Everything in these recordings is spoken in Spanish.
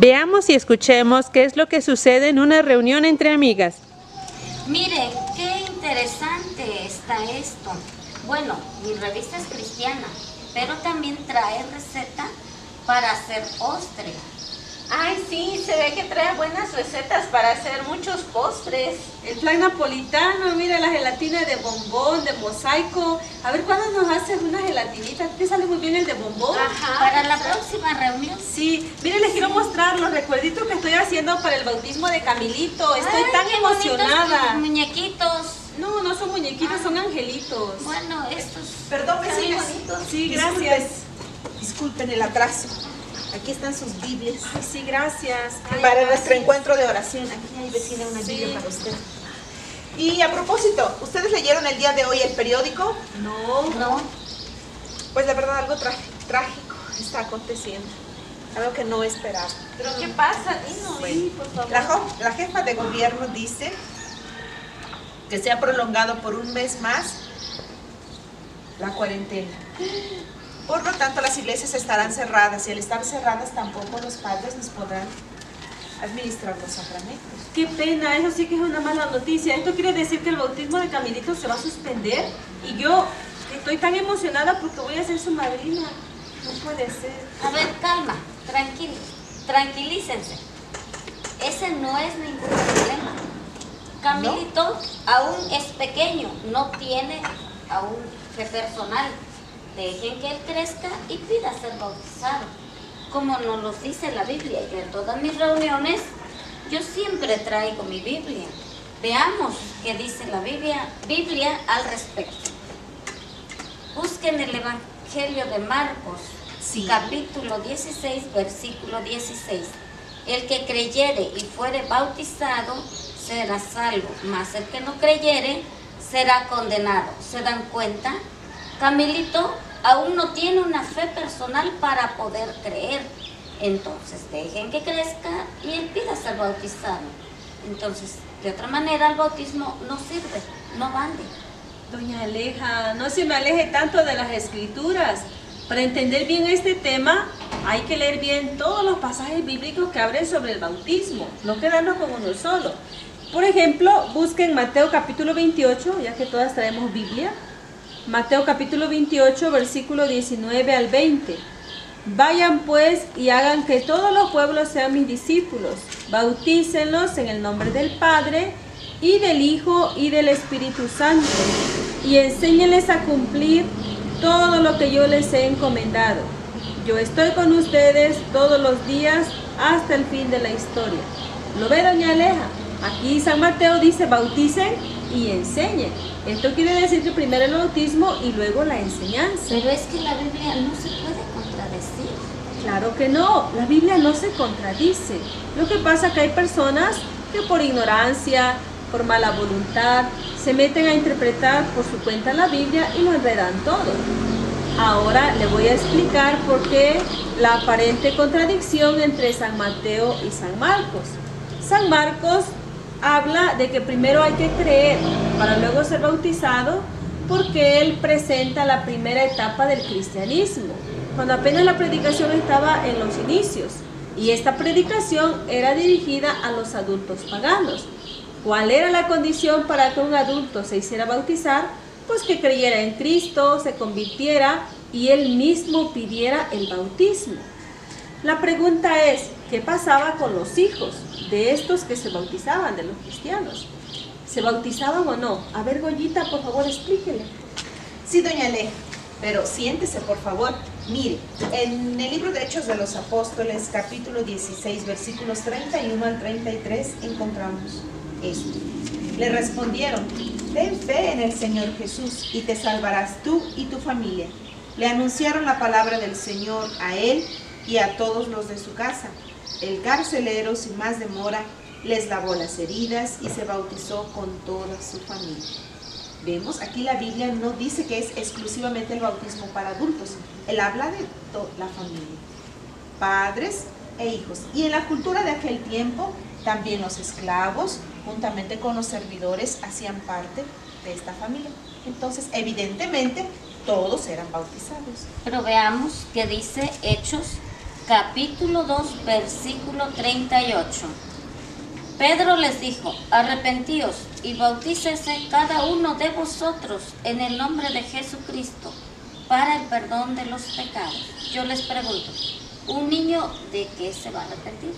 Veamos y escuchemos qué es lo que sucede en una reunión entre amigas. Mire, qué interesante está esto. Bueno, mi revista es cristiana, pero también trae receta para hacer postre. Ay, sí, se ve que trae buenas recetas para hacer muchos postres. El flan napolitano, mira la gelatina de bombón, de mosaico. A ver, ¿cuándo nos haces una gelatinita? ¿Te sale muy bien el de bombón? Ajá. Para la próxima reunión. Sí, miren, les quiero mostrar los recuerditos que estoy haciendo para el bautismo de Camilito. Estoy tan qué emocionada. bonitos muñequitos. No, no son muñequitos, son angelitos. Bueno, estos... Perdón, vecinas. Sí, gracias. Disculpen el atraso. Aquí están sus Biblias. Ay, sí, gracias. Ay, Para gracias. nuestro encuentro de oración. Aquí hay, vecina, una Biblia para usted. Y a propósito, ¿ustedes leyeron el día de hoy el periódico? No. Pues la verdad, algo trágico está aconteciendo. Algo que no esperaba. ¿Pero qué pasa? Dinos, Bueno, por favor. la jefa de gobierno dice que se ha prolongado por un mes más la cuarentena. Por lo tanto, las iglesias estarán cerradas y al estar cerradas tampoco los padres nos podrán administrar los sacramentos. Qué pena, eso sí que es una mala noticia. Esto quiere decir que el bautismo de Camilito se va a suspender y yo estoy tan emocionada porque voy a ser su madrina. No puede ser. A ver, calma, tranquilícense. Ese no es ningún problema. Camilito aún es pequeño, no tiene aún fe personal. Dejen que él crezca y pida ser bautizado. Como nos lo dice la Biblia, yo en todas mis reuniones, yo siempre traigo mi Biblia. Veamos qué dice la Biblia al respecto. Busquen el Evangelio de Marcos, capítulo 16, versículo 16. El que creyere y fuere bautizado será salvo, mas el que no creyere será condenado. ¿Se dan cuenta? Camilito aún no tiene una fe personal para poder creer. Entonces dejen que crezca y él pida ser bautizado. Entonces, de otra manera el bautismo no sirve, no vale. Doña Aleja, no se me aleje tanto de las escrituras. Para entender bien este tema, hay que leer bien todos los pasajes bíblicos que hablen sobre el bautismo, no quedarnos con uno solo. Por ejemplo, busquen Mateo capítulo 28, ya que todas traemos Biblia. Mateo capítulo 28, versículo 19 al 20. Vayan pues y hagan que todos los pueblos sean mis discípulos. Bautícenlos en el nombre del Padre, y del Hijo, y del Espíritu Santo. Y enséñenles a cumplir todo lo que yo les he encomendado. Yo estoy con ustedes todos los días hasta el fin de la historia. ¿Lo ve, doña Aleja? Aquí San Mateo dice bauticen y enseñen. Esto quiere decir que primero el bautismo y luego la enseñanza. Pero es que la Biblia no se puede contradecir. Claro que no, la Biblia no se contradice. Lo que pasa es que hay personas que por ignorancia, por mala voluntad, se meten a interpretar por su cuenta la Biblia y lo enredan todo. Ahora le voy a explicar por qué la aparente contradicción entre San Mateo y San Marcos. San Marcos habla de que primero hay que creer para luego ser bautizado, porque él presenta la primera etapa del cristianismo, cuando apenas la predicación estaba en los inicios, y esta predicación era dirigida a los adultos paganos. ¿Cuál era la condición para que un adulto se hiciera bautizar? Pues que creyera en Cristo, se convirtiera y él mismo pidiera el bautismo. La pregunta es, ¿qué pasaba con los hijos de estos que se bautizaban, de los cristianos? ¿Se bautizaban o no? A ver, Goyita, por favor, explíquele. Sí, doña Aleja, pero siéntese, por favor. Mire, en el libro de Hechos de los Apóstoles, capítulo 16, versículos 31 al 33, encontramos esto. Le respondieron, ten fe en el Señor Jesús y te salvarás tú y tu familia. Le anunciaron la palabra del Señor a él y a todos los de su casa. El carcelero, sin más demora, les lavó las heridas y se bautizó con toda su familia. Vemos, aquí la Biblia no dice que es exclusivamente el bautismo para adultos. Él habla de toda la familia, padres e hijos. Y en la cultura de aquel tiempo, también los esclavos, juntamente con los servidores, hacían parte de esta familia. Entonces, evidentemente, todos eran bautizados. Pero veamos qué dice Hechos capítulo 2, versículo 38. Pedro les dijo, arrepentíos y bautícese cada uno de vosotros en el nombre de Jesucristo para el perdón de los pecados. Yo les pregunto, ¿un niño de qué se va a arrepentir?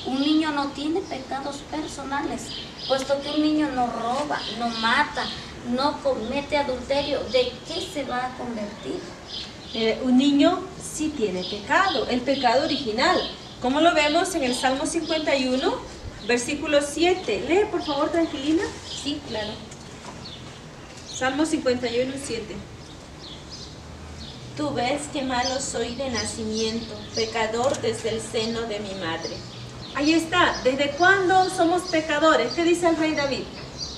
Un niño no tiene pecados personales, puesto que un niño no roba, no mata, no comete adulterio. ¿De qué se va a convertir? Un niño sí tiene pecado, el pecado original. Como lo vemos en el Salmo 51, versículo 7. Lee, por favor, Tranquilina. Sí, claro. Salmo 51, 7. Tú ves que malo soy de nacimiento, pecador desde el seno de mi madre. Ahí está. ¿Desde cuándo somos pecadores? ¿Qué dice el rey David?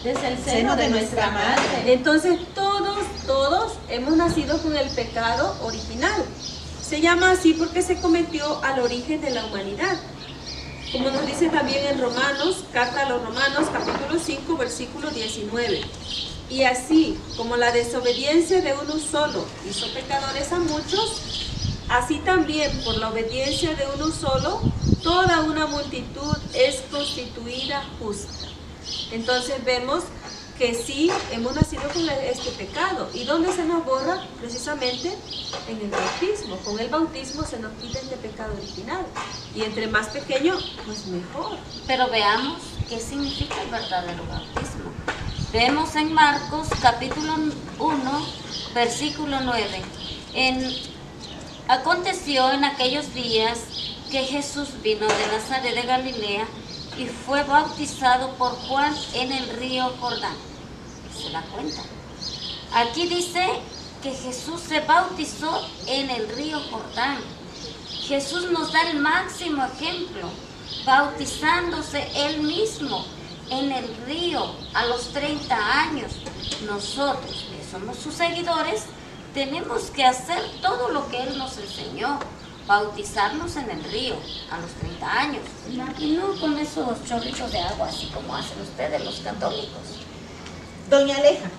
Desde el seno de nuestra madre. Entonces todos hemos nacido con el pecado original. Se llama así porque se cometió al origen de la humanidad. Como nos dice también en Romanos, carta a los Romanos, capítulo 5, versículo 19. Y así como la desobediencia de uno solo hizo pecadores a muchos, así también por la obediencia de uno solo, toda una multitud es constituida justa. Entonces vemos que sí hemos nacido con este pecado. ¿Y dónde se nos borra? Precisamente en el bautismo. Con el bautismo se nos quita este pecado original. Y entre más pequeño, pues mejor. Pero veamos qué significa el verdadero bautismo. Vemos en Marcos capítulo 1, versículo 9. Aconteció en aquellos días que Jesús vino de Nazaret de Galilea y fue bautizado por Juan en el río Jordán. ¿Se da cuenta? Aquí dice que Jesús se bautizó en el río Jordán. Jesús nos da el máximo ejemplo, bautizándose él mismo en el río a los 30 años.Nosotros, que somos sus seguidores, tenemos que hacer todo lo que él nos enseñó. Bautizarnos en el río a los 30 años y no con esos chorritos de agua así como hacen ustedes los católicos. Doña Aleja,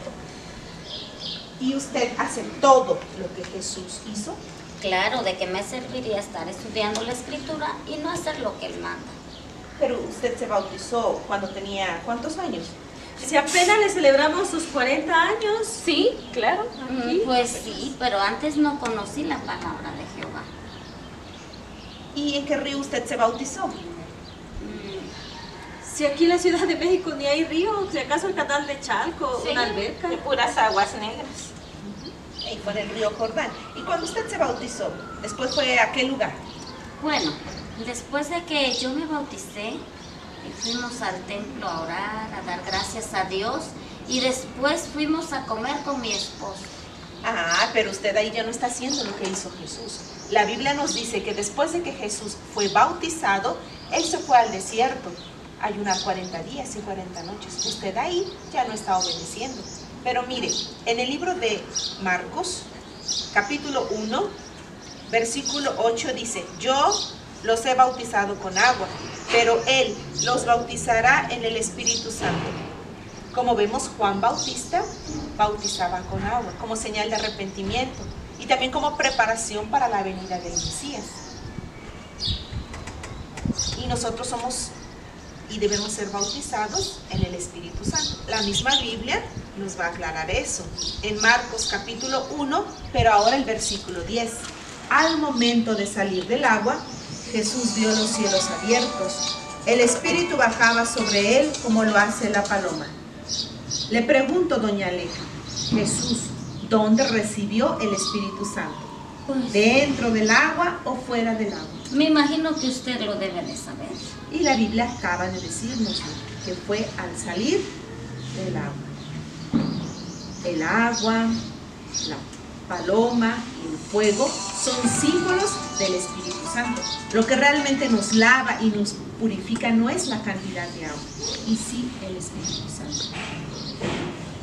¿y usted hace todo lo que Jesús hizo? Claro, ¿de qué me serviría estar estudiando la escritura y no hacer lo que él manda? Pero usted se bautizó cuando tenía ¿cuántos años? Si apenas le celebramos sus 40 años. Sí, claro. Pues sí, pero antes no conocí la palabra de Jehová. ¿Y en qué río usted se bautizó? Si aquí en la Ciudad de México ni hay río, si acaso el canal de Chalco, Sí, una alberca. de puras aguas negras. Y fue en el río Jordán. ¿Y cuando usted se bautizó, después fue a qué lugar? Bueno, después de que yo me bauticé, fuimos al templo a orar, a dar gracias a Dios y después fuimos a comer con mi esposo. Ah, pero usted ahí ya no está haciendo lo que hizo Jesús. La Biblia nos dice que después de que Jesús fue bautizado, él se fue al desierto. Ayunar 40 días y 40 noches. Usted ahí ya no está obedeciendo. Pero mire, en el libro de Marcos, capítulo 1, versículo 8 dice, yo los he bautizado con agua, pero él los bautizará en el Espíritu Santo. Como vemos, Juan Bautista bautizaba con agua, como señal de arrepentimiento y también como preparación para la venida del Mesías. Y nosotros somos y debemos ser bautizados en el Espíritu Santo. La misma Biblia nos va a aclarar eso. En Marcos capítulo 1, pero ahora el versículo 10. Al momento de salir del agua, Jesús vio los cielos abiertos. El Espíritu bajaba sobre él como lo hace la paloma. Le pregunto, doña Aleja, Jesús, ¿dónde recibió el Espíritu Santo? ¿Dentro del agua o fuera del agua? Me imagino que usted lo debe de saber. Y la Biblia acaba de decirnos que fue al salir del agua. El agua, la paloma y el fuego son símbolos del Espíritu Santo. Lo que realmente nos lava y nos purifica no es la cantidad de agua, y sí el Espíritu Santo.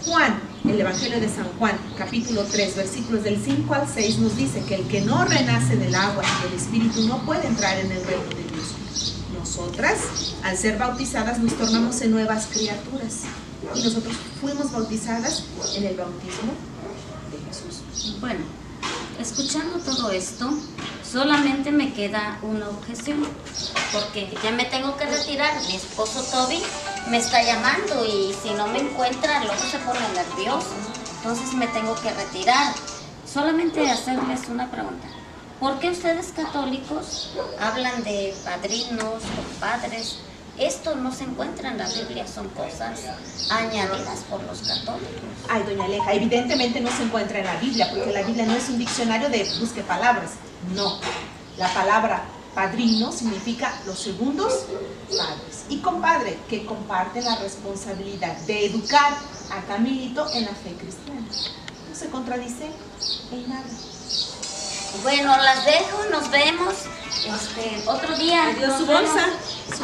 Juan, el Evangelio de San Juan, capítulo 3, versículos del 5 al 6, nos dice que el que no renace del agua y del Espíritu no puede entrar en el reino de Dios. Nosotras, al ser bautizadas, nos tornamos en nuevas criaturas. Y nosotros fuimos bautizadas en el bautismo de Jesús. Bueno, escuchando todo esto, solamente me queda una objeción, porque ya me tengo que retirar. Mi esposo Toby me está llamando y si no me encuentra, luego se pone nervioso. Entonces me tengo que retirar. Solamente hacerles una pregunta. ¿Por qué ustedes católicos hablan de padrinos, compadres? Esto no se encuentra en la Biblia, son cosas añadidas por los católicos. Ay, doña Aleja, evidentemente no se encuentra en la Biblia, porque la Biblia no es un diccionario de busque palabras. No, la palabra padrino significa los segundos padres. Y compadre, que comparte la responsabilidad de educar a Camilito en la fe cristiana. No se contradice en nada. Bueno, las dejo, nos vemos otro día. Adiós, Nos su vemos. bolsa.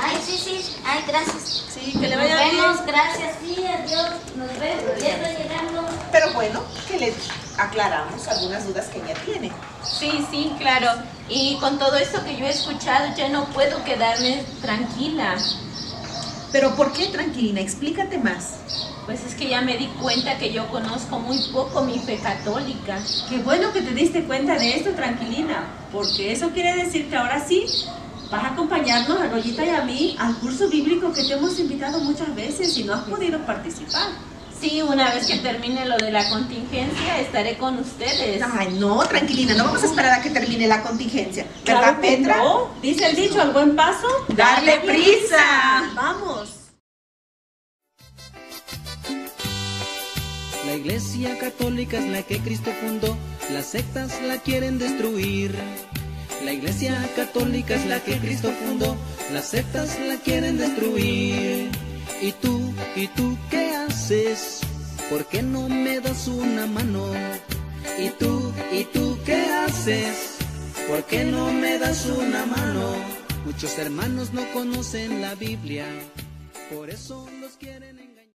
Ay, sí, ay, gracias. Sí, que le Nos vaya bien. vemos, gracias, sí, adiós, nos vemos, ya está llegando. Pero bueno, que le aclaramos algunas dudas que ella tiene. Sí, sí, claro. Y con todo esto que yo he escuchado, ya no puedo quedarme tranquila. Pero ¿por qué, tranquilina? Explícate más. Pues es que ya me di cuenta que yo conozco muy poco mi fe católica. Qué bueno que te diste cuenta de esto, tranquilina, porque eso quiere decir que ahora sí vas a acompañarnos a Rollita y a mí al curso bíblico que te hemos invitado muchas veces y no has podido participar. Sí, una vez que termine lo de la contingencia, estaré con ustedes. Ay, no, tranquilina, no vamos a esperar a que termine la contingencia. ¿Verdad, Claro que Petra? no. Dice el dicho, al buen paso, ¡Darle prisa! Vamos. La Iglesia Católica es la que Cristo fundó, las sectas la quieren destruir. La Iglesia Católica es la que Cristo fundó, las sectas la quieren destruir. ¿Y tú qué haces? ¿Por qué no me das una mano? ¿Y tú qué haces? ¿Por qué no me das una mano? Muchos hermanos no conocen la Biblia, por eso los quieren